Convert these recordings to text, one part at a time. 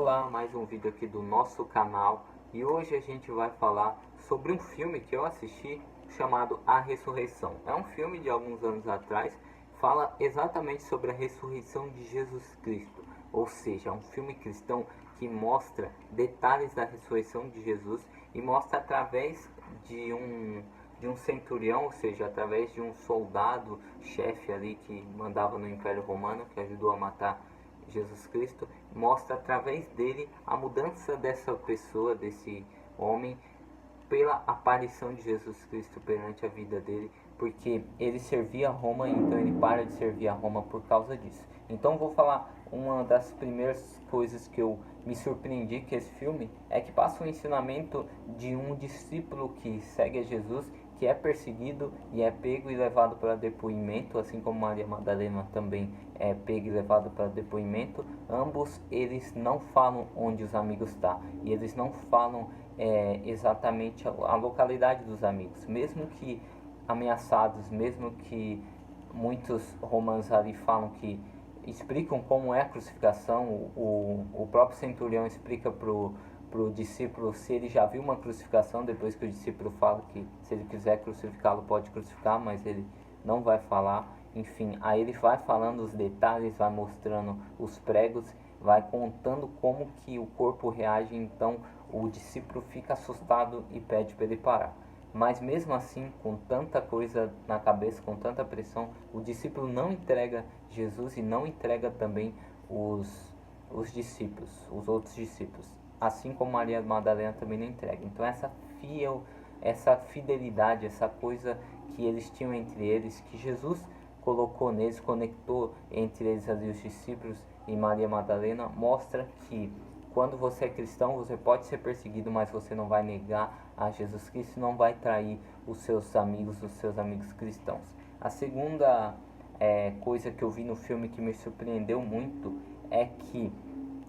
Olá, mais um vídeo aqui do nosso canal e hoje a gente vai falar sobre um filme que eu assisti chamado A Ressurreição. É um filme de alguns anos atrás, fala exatamente sobre a ressurreição de Jesus Cristo, ou seja, é um filme cristão que mostra detalhes da ressurreição de Jesus e mostra através de um centurião, ou seja, através de um soldado chefe ali que mandava no Império Romano, que ajudou a matar Jesus Cristo, mostra através dele a mudança dessa pessoa, desse homem, pela aparição de Jesus Cristo perante a vida dele, porque ele servia a Roma, então ele para de servir a Roma por causa disso. Então vou falar uma das primeiras coisas que eu me surpreendi que esse filme é que passa um ensinamento de um discípulo que segue a Jesus, que é perseguido e é pego e levado para depoimento, assim como Maria Madalena também é pego e levado para depoimento. Ambos eles não falam onde os amigos estão e eles não falam exatamente a localidade dos amigos, mesmo que ameaçados, mesmo que muitos romanos ali falam que explicam como é a crucificação. O próprio centurião explica pro discípulo se ele já viu uma crucificação, depois que o discípulo fala que se ele quiser crucificá-lo pode crucificar, mas ele não vai falar. Enfim, aí ele vai falando os detalhes, vai mostrando os pregos, vai contando como que o corpo reage. Então o discípulo fica assustado e pede para ele parar. Mas mesmo assim, com tanta coisa na cabeça, com tanta pressão, o discípulo não entrega Jesus e não entrega também os discípulos, os outros discípulos. Assim como Maria Madalena também não entrega. Então essa fidelidade, essa coisa que eles tinham entre eles, que Jesus colocou neles, conectou entre eles ali os discípulos e Maria Madalena, mostra que quando você é cristão, você pode ser perseguido, mas você não vai negar a Jesus Cristo, não vai trair os seus amigos cristãos. A segunda coisa que eu vi no filme que me surpreendeu muito é que,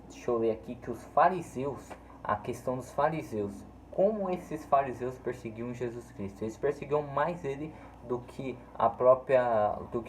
deixa eu ler aqui, que os fariseus, a questão dos fariseus, como esses fariseus perseguiam Jesus Cristo. Eles perseguiam mais ele do que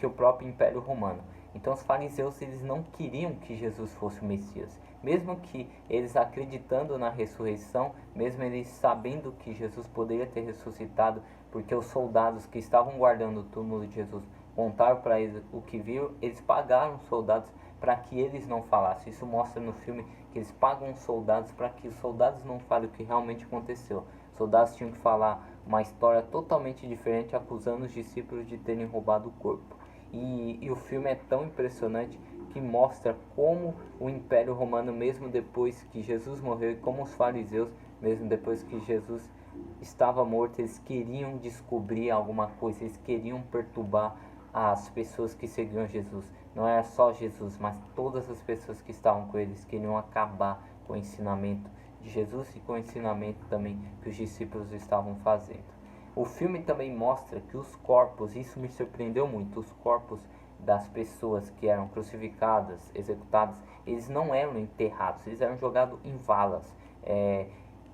o próprio Império Romano. Então os fariseus, eles não queriam que Jesus fosse o Messias. Mesmo que eles acreditando na ressurreição, mesmo eles sabendo que Jesus poderia ter ressuscitado, porque os soldados que estavam guardando o túmulo de Jesus contaram para eles o que viram, eles pagaram os soldados para que eles não falassem. Isso mostra no filme que eles pagam os soldados para que os soldados não falem o que realmente aconteceu. Os soldados tinham que falar uma história totalmente diferente, acusando os discípulos de terem roubado o corpo. E o filme é tão impressionante que mostra como o Império Romano, mesmo depois que Jesus morreu, e como os fariseus, mesmo depois que Jesus estava morto, eles queriam descobrir alguma coisa, eles queriam perturbar as pessoas que seguiam Jesus. Não era só Jesus, mas todas as pessoas que estavam com eles queriam acabar com o ensinamento de Jesus e com o ensinamento também que os discípulos estavam fazendo. O filme também mostra que os corpos, isso me surpreendeu muito, os corpos das pessoas que eram crucificadas, executadas, eles não eram enterrados, eles eram jogados em valas.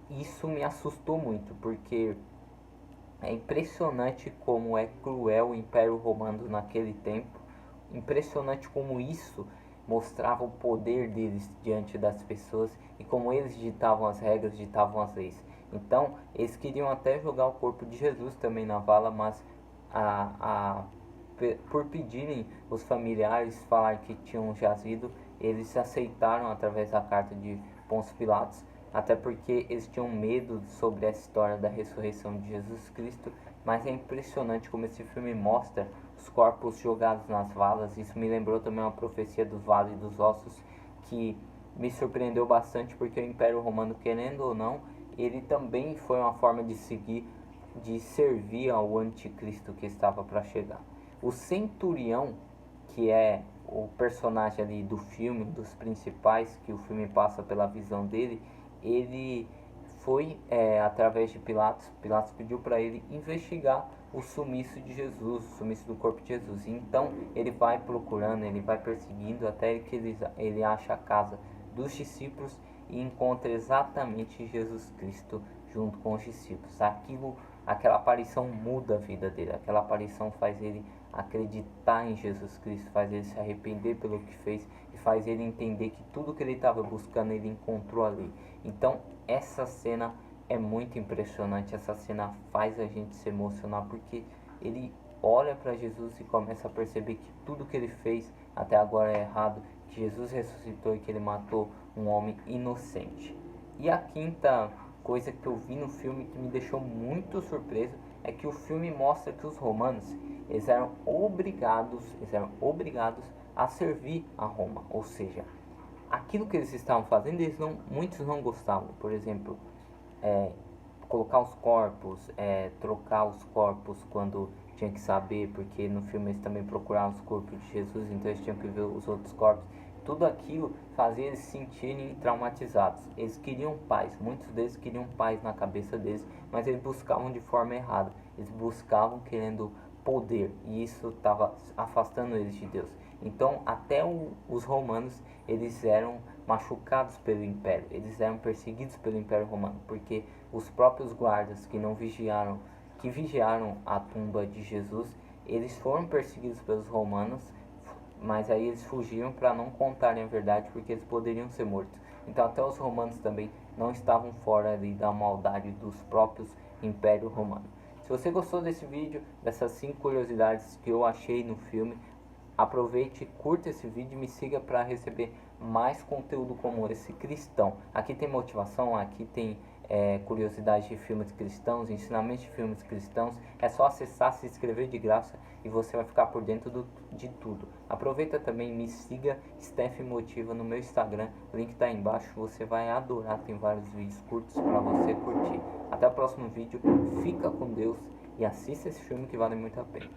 Isso me assustou muito, porque é impressionante como é cruel o Império Romano naquele tempo, impressionante como isso mostrava o poder deles diante das pessoas e como eles ditavam as regras, ditavam as leis. Então, eles queriam até jogar o corpo de Jesus também na vala, mas por pedirem os familiares falar que tinham jazido, eles aceitaram através da carta de Pôncio Pilatos, até porque eles tinham medo sobre essa história da ressurreição de Jesus Cristo. Mas é impressionante como esse filme mostra os corpos jogados nas valas. Isso me lembrou também uma profecia do Vale dos Ossos, que me surpreendeu bastante, porque o Império Romano, querendo ou não, ele também foi uma forma de servir ao anticristo que estava para chegar. O centurião, que é o personagem ali do filme, dos principais, que o filme passa pela visão dele, ele foi através de Pilatos pediu para ele investigar o sumiço de Jesus, o sumiço do corpo de Jesus. Então ele vai procurando, ele vai perseguindo até que ele acha a casa dos discípulos e encontra exatamente Jesus Cristo junto com os discípulos. Aquela aparição muda a vida dele, aquela aparição faz ele acreditar em Jesus Cristo, faz ele se arrepender pelo que fez e faz ele entender que tudo que ele estava buscando ele encontrou ali. Então essa cena é muito impressionante, essa cena faz a gente se emocionar porque ele olha para Jesus e começa a perceber que tudo que ele fez até agora é errado, que Jesus ressuscitou e que ele matou um homem inocente. E a quinta coisa que eu vi no filme que me deixou muito surpreso é que o filme mostra que os romanos eles eram obrigados a servir a Roma, ou seja, aquilo que eles estavam fazendo muitos não gostavam. Por exemplo, colocar os corpos, trocar os corpos quando tinha que saber, porque no filme eles também procuravam os corpos de Jesus, então eles tinham que ver os outros corpos. Tudo aquilo fazia eles se sentirem traumatizados. Eles queriam paz, muitos deles queriam paz na cabeça deles, mas eles buscavam de forma errada. Eles buscavam querendo poder, e isso estava afastando eles de Deus. Então até os romanos eles eram machucados pelo império, eles eram perseguidos pelo império romano, porque os próprios guardas que vigiaram a tumba de Jesus, eles foram perseguidos pelos romanos, mas aí eles fugiram para não contarem a verdade, porque eles poderiam ser mortos. Então até os romanos também não estavam fora ali da maldade dos próprios império romano. Se você gostou desse vídeo, dessas 5 curiosidades que eu achei no filme, aproveite, curta esse vídeo e me siga para receber mais conteúdo como esse cristão. Aqui tem motivação, aqui tem curiosidades de filmes cristãos, ensinamentos de filmes cristãos. É só acessar, se inscrever de graça e você vai ficar por dentro de tudo. Aproveita também, me siga, Steph Motiva no meu Instagram, o link está aí embaixo, você vai adorar, tem vários vídeos curtos para você curtir. Até o próximo vídeo, fica com Deus e assista esse filme que vale muito a pena.